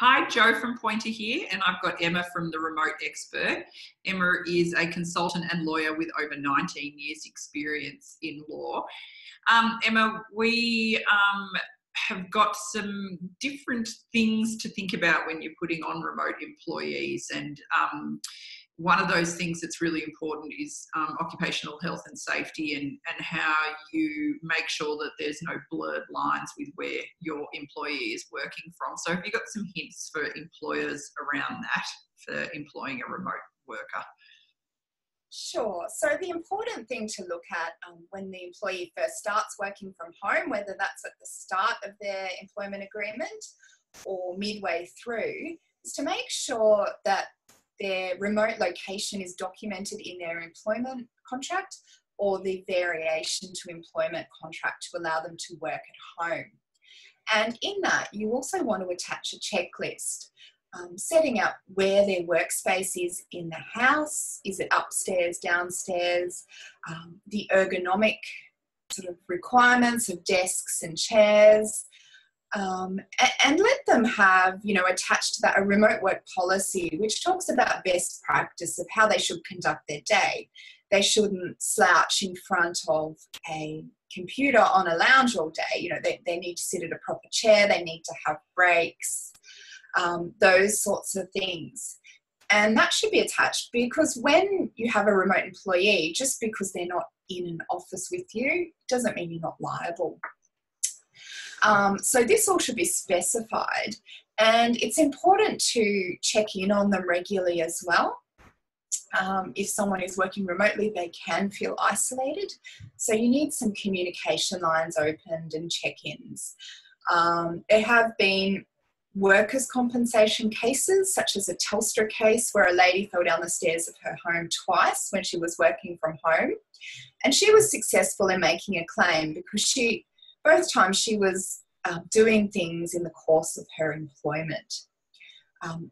Hi, Joe from Pointer here, and I've got Emma from The Remote Expert. Emma is a consultant and lawyer with over 19 years experience in law. Emma, we have got some different things to think about when you're putting on remote employees, and one of those things that's really important is occupational health and safety, and how you make sure that there's no blurred lines with where your employee is working from. So have you got some hints for employers around that, for employing a remote worker? Sure. So the important thing to look at when the employee first starts working from home, whether that's at the start of their employment agreement or midway through, is to make sure that their remote location is documented in their employment contract or the variation to employment contract to allow them to work at home. And in that, you also want to attach a checklist, setting out where their workspace is in the house. Is it upstairs, downstairs? The ergonomic sort of requirements of desks and chairs. And let them have, attached to that a remote work policy, which talks about best practice of how they should conduct their day. They shouldn't slouch in front of a computer on a lounge all day. They need to sit at a proper chair. They need to have breaks, those sorts of things. And that should be attached, because when you have a remote employee, just because they're not in an office with you, doesn't mean you're not liable. So this all should be specified, and it's important to check in on them regularly as well. If someone is working remotely, they can feel isolated. So you need some communication lines opened and check-ins. There have been workers' compensation cases, such as a Telstra case where a lady fell down the stairs of her home twice when she was working from home. And she was successful in making a claim because both times she was doing things in the course of her employment.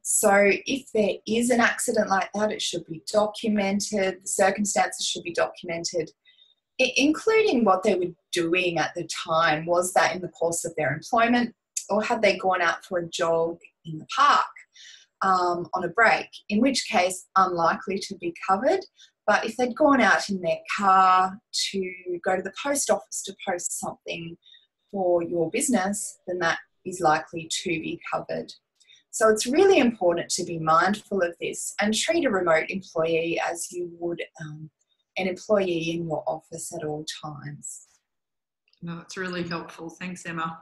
So if there is an accident like that, it should be documented. The circumstances should be documented, including what they were doing at the time. Was that in the course of their employment, or had they gone out for a jog in the park on a break, in which case unlikely to be covered. But if they'd gone out in their car to go to the post office to post something for your business, then that is likely to be covered. So it's really important to be mindful of this and treat a remote employee as you would an employee in your office at all times. No, it's really helpful. Thanks, Emma.